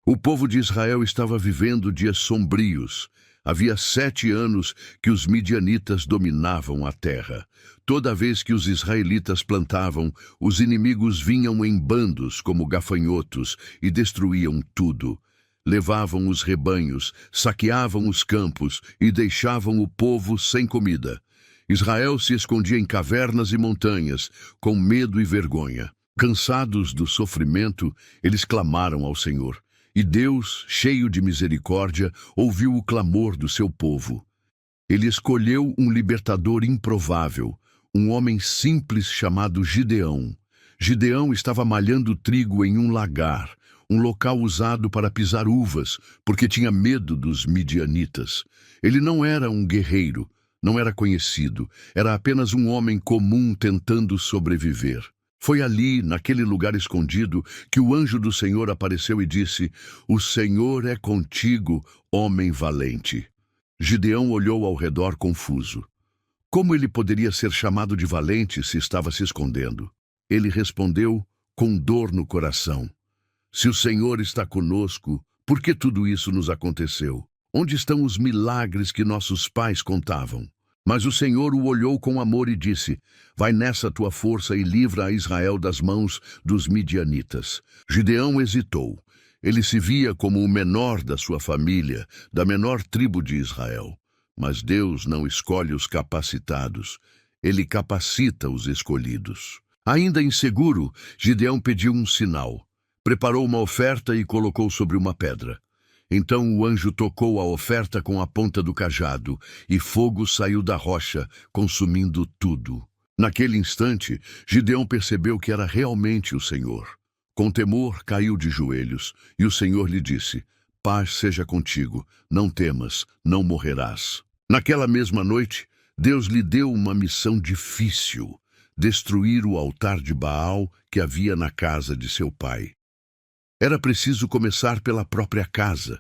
O povo de Israel estava vivendo dias sombrios. Havia 7 anos que os midianitas dominavam a terra. Toda vez que os israelitas plantavam, os inimigos vinham em bandos como gafanhotos e destruíam tudo. Levavam os rebanhos, saqueavam os campos e deixavam o povo sem comida. Israel se escondia em cavernas e montanhas, com medo e vergonha. Cansados do sofrimento, eles clamaram ao Senhor. E Deus, cheio de misericórdia, ouviu o clamor do seu povo. Ele escolheu um libertador improvável, um homem simples chamado Gideão. Gideão estava malhando trigo em um lagar, um local usado para pisar uvas, porque tinha medo dos midianitas. Ele não era um guerreiro, não era conhecido, era apenas um homem comum tentando sobreviver. Foi ali, naquele lugar escondido, que o anjo do Senhor apareceu e disse: "O Senhor é contigo, homem valente." Gideão olhou ao redor confuso. Como ele poderia ser chamado de valente se estava se escondendo? Ele respondeu, com dor no coração: "Se o Senhor está conosco, por que tudo isso nos aconteceu? Onde estão os milagres que nossos pais contavam?" Mas o Senhor o olhou com amor e disse: "Vai nessa tua força e livra a Israel das mãos dos midianitas." Gideão hesitou. Ele se via como o menor da sua família, da menor tribo de Israel. Mas Deus não escolhe os capacitados. Ele capacita os escolhidos. Ainda inseguro, Gideão pediu um sinal. Preparou uma oferta e colocou sobre uma pedra. Então o anjo tocou a oferta com a ponta do cajado, e fogo saiu da rocha, consumindo tudo. Naquele instante, Gideão percebeu que era realmente o Senhor. Com temor, caiu de joelhos, e o Senhor lhe disse: "Paz seja contigo, não temas, não morrerás." Naquela mesma noite, Deus lhe deu uma missão difícil: destruir o altar de Baal que havia na casa de seu pai. Era preciso começar pela própria casa.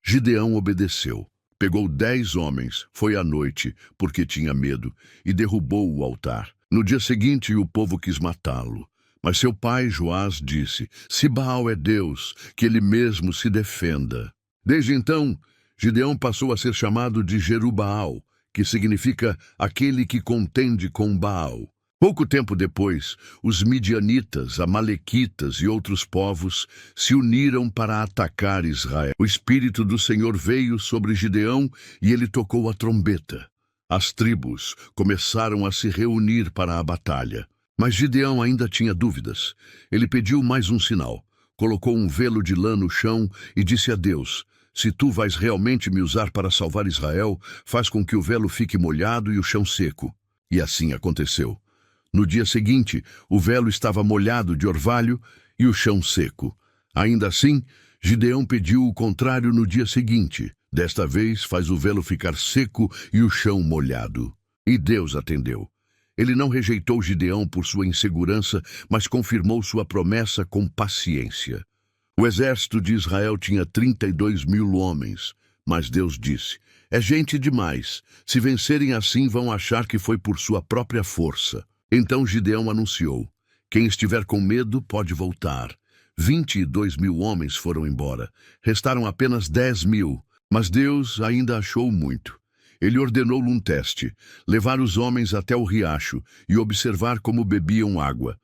Gideão obedeceu. Pegou 10 homens, foi à noite, porque tinha medo, e derrubou o altar. No dia seguinte, o povo quis matá-lo. Mas seu pai, Joás, disse: "Se Baal é Deus, que ele mesmo se defenda." Desde então, Gideão passou a ser chamado de Jerubbaal, que significa aquele que contende com Baal. Pouco tempo depois, os midianitas, amalequitas e outros povos se uniram para atacar Israel. O Espírito do Senhor veio sobre Gideão e ele tocou a trombeta. As tribos começaram a se reunir para a batalha. Mas Gideão ainda tinha dúvidas. Ele pediu mais um sinal, colocou um velo de lã no chão e disse a Deus: "Se tu vais realmente me usar para salvar Israel, faz com que o velo fique molhado e o chão seco." E assim aconteceu. No dia seguinte, o velo estava molhado de orvalho e o chão seco. Ainda assim, Gideão pediu o contrário no dia seguinte. Desta vez, faz o velo ficar seco e o chão molhado. E Deus atendeu. Ele não rejeitou Gideão por sua insegurança, mas confirmou sua promessa com paciência. O exército de Israel tinha 32.000 homens, mas Deus disse: "É gente demais. Se vencerem assim, vão achar que foi por sua própria força." Então Gideão anunciou: "Quem estiver com medo pode voltar." 22.000 homens foram embora. Restaram apenas 10.000, mas Deus ainda achou muito. Ele ordenou-lhe um teste: levar os homens até o riacho e observar como bebiam água.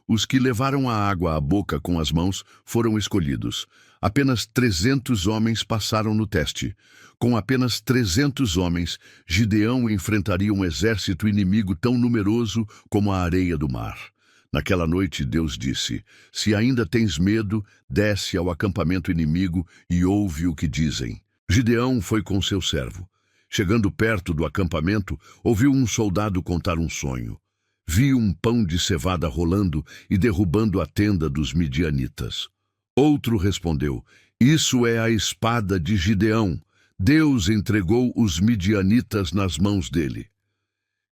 Os que levaram a água à boca com as mãos foram escolhidos. Apenas 300 homens passaram no teste. Com apenas 300 homens, Gideão enfrentaria um exército inimigo tão numeroso como a areia do mar. Naquela noite, Deus disse: "Se ainda tens medo, desce ao acampamento inimigo e ouve o que dizem." Gideão foi com seu servo. Chegando perto do acampamento, ouviu um soldado contar um sonho. Viu um pão de cevada rolando e derrubando a tenda dos midianitas. Outro respondeu: "Isso é a espada de Gideão. Deus entregou os midianitas nas mãos dele."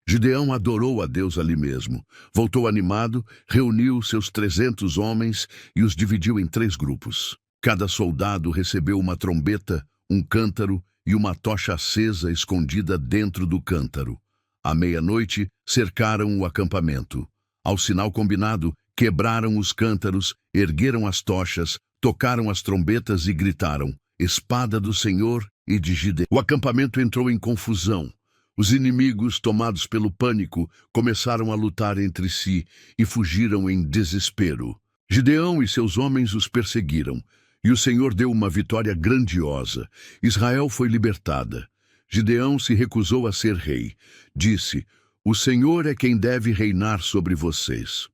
Gideão adorou a Deus ali mesmo. Voltou animado, reuniu seus 300 homens e os dividiu em 3 grupos. Cada soldado recebeu uma trombeta, um cântaro e uma tocha acesa escondida dentro do cântaro. À meia-noite, cercaram o acampamento. Ao sinal combinado, quebraram os cântaros, ergueram as tochas, tocaram as trombetas e gritaram: Espada do Senhor e de Gideão. O acampamento entrou em confusão. Os inimigos, tomados pelo pânico, começaram a lutar entre si e fugiram em desespero. Gideão e seus homens os perseguiram, e o Senhor deu uma vitória grandiosa. Israel foi libertada. Gideão se recusou a ser rei. Disse: O Senhor é quem deve reinar sobre vocês.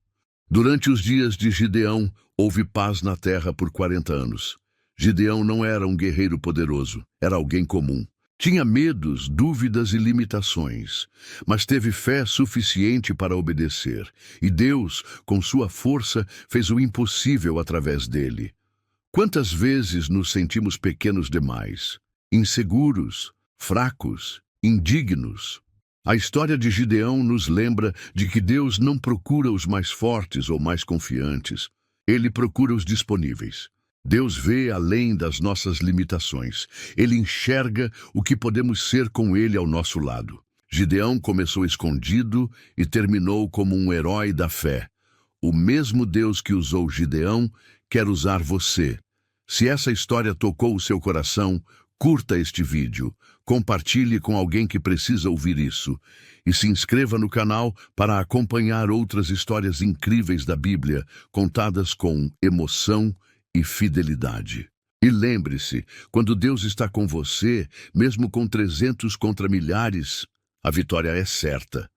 Durante os dias de Gideão, houve paz na terra por 40 anos. Gideão não era um guerreiro poderoso, era alguém comum. Tinha medos, dúvidas e limitações, mas teve fé suficiente para obedecer, e Deus, com sua força, fez o impossível através dele. Quantas vezes nos sentimos pequenos demais, inseguros, fracos, indignos? A história de Gideão nos lembra de que Deus não procura os mais fortes ou mais confiantes, Ele procura os disponíveis. Deus vê além das nossas limitações. Ele enxerga o que podemos ser com Ele ao nosso lado. Gideão começou escondido e terminou como um herói da fé. O mesmo Deus que usou Gideão quer usar você. Se essa história tocou o seu coração, curta este vídeo, compartilhe com alguém que precisa ouvir isso e se inscreva no canal para acompanhar outras histórias incríveis da Bíblia, contadas com emoção e fidelidade. E lembre-se, quando Deus está com você, mesmo com 300 contra milhares, a vitória é certa.